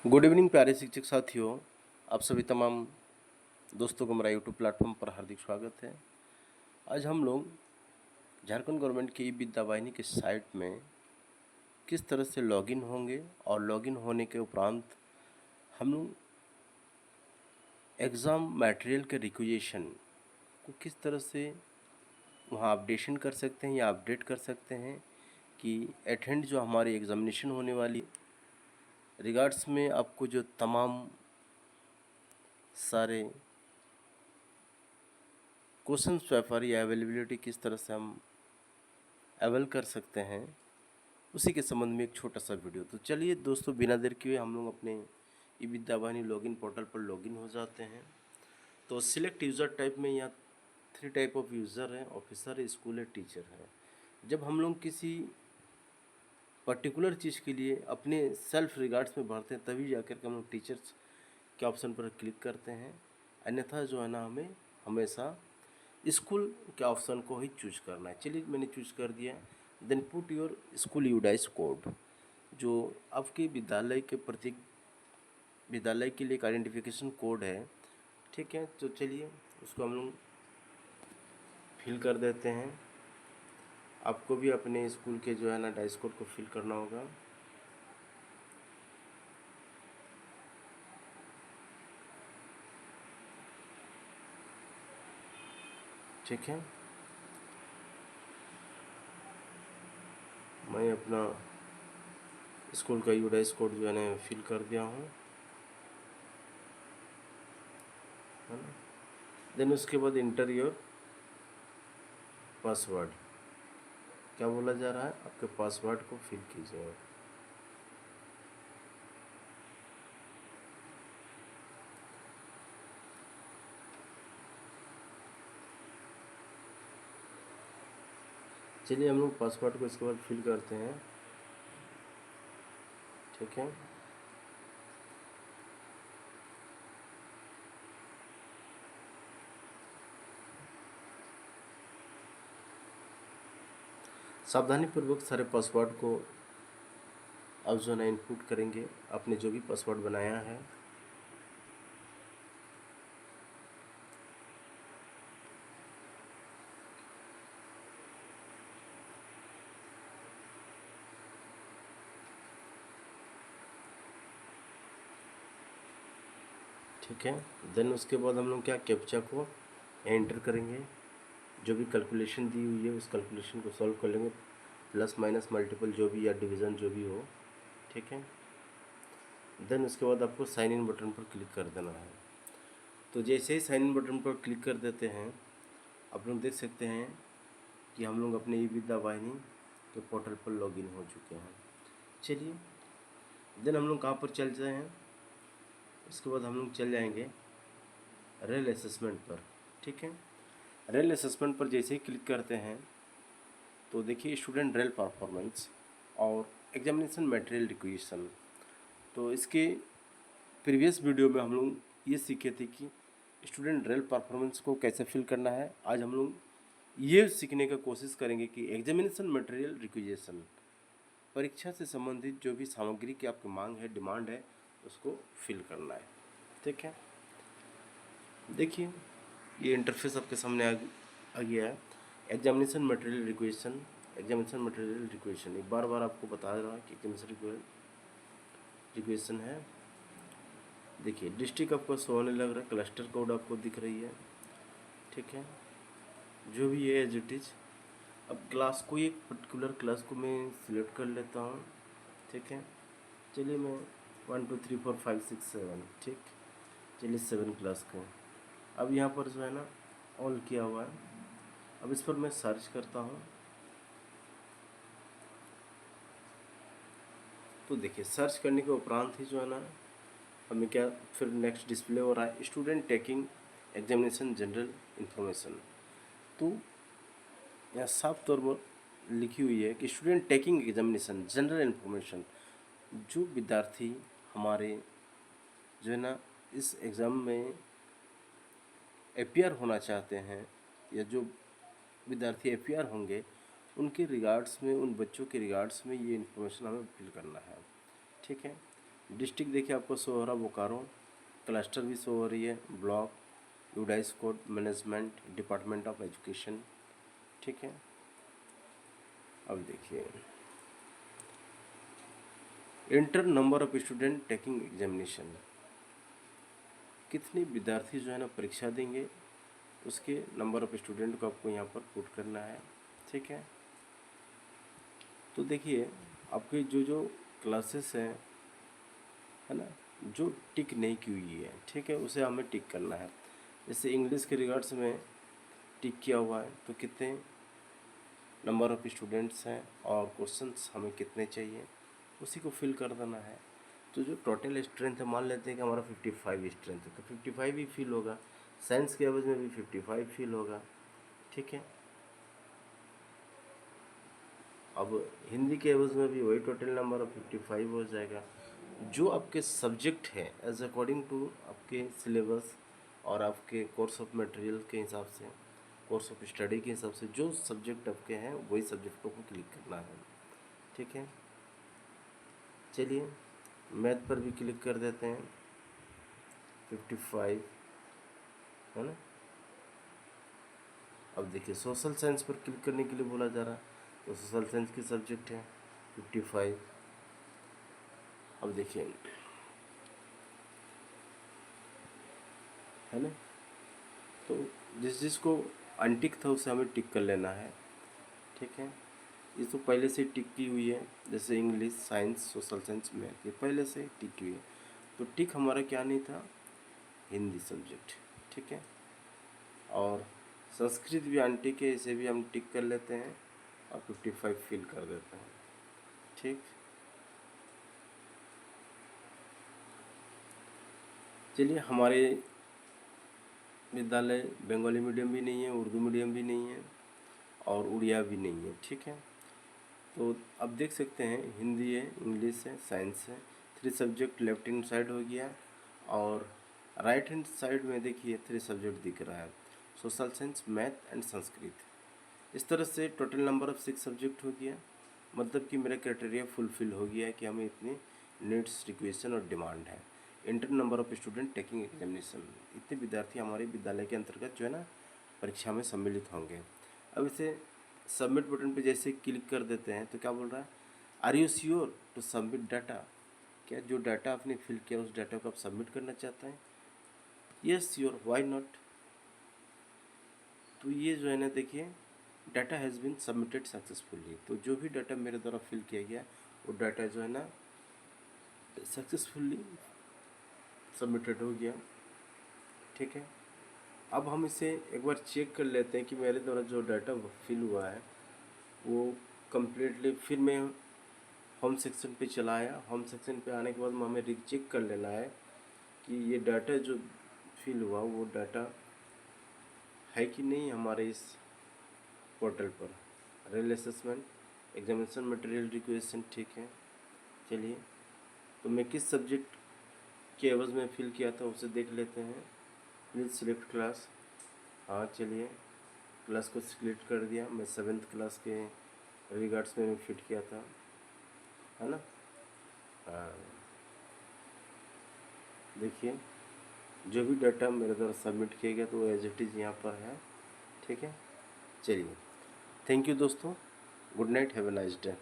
Good evening प्यारे शिक्षक साथियों, आप सभी तमाम दोस्तों को मेरा यूट्यूब प्लेटफॉर्म पर हार्दिक स्वागत है। आज हम लोग झारखंड गवर्नमेंट की ई विद्या वाहिनी के साइट में किस तरह से लॉगिन होंगे और लॉगिन होने के उपरांत हम लोग एग्ज़ाम मटेरियल के रिक्वेशन को किस तरह से वहाँ अपडेशन कर सकते हैं या अपडेट कर सकते हैं कि एट जो हमारी एग्ज़ामिनेशन होने वाली रिगार्ड्स में आपको जो तमाम सारे क्वेश्चन पेपर या अवेलेबिलिटी किस तरह से हम अवेल कर सकते हैं, उसी के संबंध में एक छोटा सा वीडियो। तो चलिए दोस्तों, बिना देर किए हम लोग अपने ई विद्या वाहिनी लॉगिन पोर्टल पर लॉगिन हो जाते हैं। तो सिलेक्ट यूज़र टाइप में यहाँ 3 टाइप ऑफ यूज़र हैं, ऑफिसर है, स्कूल है, टीचर है। जब हम लोग किसी पर्टिकुलर चीज़ के लिए अपने सेल्फ रिगार्ड्स में भरते हैं तभी जाकर के हम लोग टीचर्स के ऑप्शन पर क्लिक करते हैं, अन्यथा जो है ना हमें हमेशा स्कूल के ऑप्शन को ही चूज करना है। चलिए मैंने चूज कर दिया। Then put your school UDISE code, जो आपके विद्यालय के प्रत्येक विद्यालय के लिए एक आइडेंटिफिकेशन कोड है। ठीक है, तो चलिए उसको हम लोग फिल कर देते हैं। आपको भी अपने स्कूल के जो है ना डाइस कोड को फिल करना होगा। ठीक है, मैं अपना स्कूल का यूडाइस कोड जो है ना फिल कर दिया हूँ, है ना। देन उसके बाद इंटर योर पासवर्ड, क्या बोला जा रहा है, आपके पासवर्ड को फिल कीजिए। चलिए हम लोग पासवर्ड को इसके बाद फिल करते हैं। ठीक है, सावधानीपूर्वक सारे पासवर्ड को अब जो है ना इनपुट करेंगे, आपने जो भी पासवर्ड बनाया है। ठीक है, देन उसके बाद हम लोग क्या कैप्चा को एंटर करेंगे, जो भी कैलकुलेशन दी हुई है उस कैलकुलेशन को सॉल्व कर लेंगे, प्लस माइनस मल्टीपल जो भी या डिवीज़न जो भी हो। ठीक है, देन उसके बाद आपको साइन इन बटन पर क्लिक कर देना है। तो जैसे ही साइन इन बटन पर क्लिक कर देते हैं, आप लोग देख सकते हैं कि हम लोग अपने ई विद्या वाहिनी के पोर्टल पर लॉगिन हो चुके हैं। चलिए देन हम लोग कहाँ पर चल जाए हैं, उसके बाद हम लोग चल जाएंगे रेल असेसमेंट पर। ठीक है, रेल असेसमेंट पर जैसे ही क्लिक करते हैं तो देखिए स्टूडेंट रेल परफॉर्मेंस और एग्जामिनेशन मटेरियल रिक्वेशन। तो इसके प्रीवियस वीडियो में हम लोग ये सीखे थे कि स्टूडेंट रेल परफॉर्मेंस को कैसे फिल करना है। आज हम लोग ये सीखने का कोशिश करेंगे कि एग्जामिनेशन मटेरियल रिक्वेशन, परीक्षा से संबंधित जो भी सामग्री की आपकी मांग है, डिमांड है, उसको फिल करना है। ठीक है, देखिए ये इंटरफेस आपके सामने आ गया है। Examination material requisition, examination material requisition एक बार आपको बता रहा है कि एग्जामिनेशन रिक्वेशन है। देखिए डिस्ट्रिक्ट आपको शो होने लग रहा है, क्लस्टर कोड आपको दिख रही है। ठीक है, जो भी है एज इट इज। अब क्लास को, एक पर्टिकुलर क्लास को मैं सिलेक्ट कर लेता हूँ। ठीक है, चलिए मैं 1 2 3 4 5 6 7, ठीक, चलिए 7 क्लास का। अब यहाँ पर जो है ना ऑल किया हुआ है। अब इस पर मैं सर्च करता हूँ। तो देखिए सर्च करने के उपरांत ही जो है ना हमें क्या फिर नेक्स्ट डिस्प्ले हो रहा है, student taking examination general information. तो यहाँ साफ तौर पर लिखी हुई है कि student taking examination general information, जो विद्यार्थी हमारे जो है ना इस एग्ज़ाम में अपियर होना चाहते हैं या जो विद्यार्थी अपियर होंगे, उनके रिगार्ड्स में, उन बच्चों के रिगार्ड्स में ये इन्फॉर्मेशन हमें फिल करना है। ठीक है, डिस्ट्रिक्ट देखिए आपको शो हो रहा बोकारो, क्लस्टर भी शो हो रही है block, UDISE code management, department of education. ठीक है, अब देखिए inter number of student taking examination, कितने विद्यार्थी जो है ना परीक्षा देंगे उसके नंबर ऑफ स्टूडेंट को आपको यहाँ पर पुट करना है। ठीक है, तो देखिए आपके जो जो क्लासेस हैं है ना, जो टिक नहीं की हुई है, ठीक है, उसे हमें टिक करना है। जैसे इंग्लिश के रिगार्ड्स में टिक किया हुआ है तो कितने नंबर ऑफ स्टूडेंट्स हैं और क्वेश्चंस हमें कितने चाहिए उसी को फिल कर देना है। तो जो टोटल स्ट्रेंथ है, मान लेते हैं कि हमारा 55 स्ट्रेंथ है तो 55 ही फिल होगा। साइंस के एवज में भी 55 फिल होगा। ठीक है, अब हिंदी के एवज में भी वही टोटल नंबर ऑफ 55 हो जाएगा। जो आपके सब्जेक्ट हैं एज अकॉर्डिंग टू आपके सिलेबस और आपके कोर्स ऑफ मटेरियल के हिसाब से, कोर्स ऑफ स्टडी के हिसाब से जो सब्जेक्ट आपके हैं वही सब्जेक्ट को आपको क्लिक करना है। ठीक है, चलिए मैथ पर भी क्लिक कर देते हैं, 55 है ना। अब देखिए सोशल साइंस पर क्लिक करने के लिए बोला जा रहा है तो सोशल साइंस की सब्जेक्ट है 55। अब देखिए है ना, तो जिस जिसको अनटिक था उसे हमें टिक कर लेना है। ठीक है, ये तो पहले से टिक की हुई है, जैसे English, science, social science, math, ये पहले से टिक की हुई है। तो टिक हमारा क्या नहीं था, हिंदी सब्जेक्ट। ठीक है, और संस्कृत भी अनटिक है, इसे भी हम टिक कर लेते हैं और 55 फिल कर देते हैं। ठीक, चलिए हमारे विद्यालय बंगाली मीडियम भी नहीं है, उर्दू मीडियम भी नहीं है और उड़िया भी नहीं है। ठीक है, तो अब देख सकते हैं हिंदी है, इंग्लिश है, साइंस है, 3 सब्जेक्ट लेफ्ट हैंड साइड हो गया और राइट हैंड साइड में देखिए 3 सब्जेक्ट दिख रहा है, social science, math and Sanskrit. इस तरह से टोटल नंबर ऑफ 6 सब्जेक्ट हो गया, मतलब कि मेरा क्राइटेरिया फुलफिल हो गया है कि हमें इतनी नीड्स, रिक्वेशन और डिमांड है। Inter number of student taking examination, इतने विद्यार्थी हमारे विद्यालय के अंतर्गत जो है ना परीक्षा में सम्मिलित होंगे। अब इसे सबमिट बटन पे जैसे क्लिक कर देते हैं तो क्या बोल रहा है, are you sure to submit data, क्या जो डाटा आपने फिल किया उस डाटा को आप सबमिट करना चाहते हैं। Yes sure, why not. तो ये जो है ना देखिए data has been submitted successfully, तो जो भी डाटा मेरे द्वारा फिल किया गया वो डाटा जो है ना सक्सेसफुली सबमिटेड हो गया। ठीक है, अब हम इसे एक बार चेक कर लेते हैं कि मेरे द्वारा जो डाटा फिल हुआ है वो कम्प्लीटली, फिर मैं होम सेक्शन पे चला आया। होम सेक्शन पे आने के बाद हमें रीचेक कर लेना है कि ये डाटा जो फिल हुआ वो डाटा है कि नहीं हमारे इस पोर्टल पर। Rail assessment, examination material requisition, ठीक है। चलिए तो मैं किस सब्जेक्ट के एवज में फिल किया था उसे देख लेते हैं। प्लीज़ सिलेक्ट क्लास, हाँ चलिए क्लास को सिलेक्ट कर दिया। मैं 7th क्लास के रिगार्ड्स में फिट किया था, है ना। हाँ देखिए जो भी डाटा मेरे द्वारा सबमिट किया गया तो वो एज इट इज़ यहाँ पर है। ठीक है, चलिए थैंक यू दोस्तों, good night, have a nice day.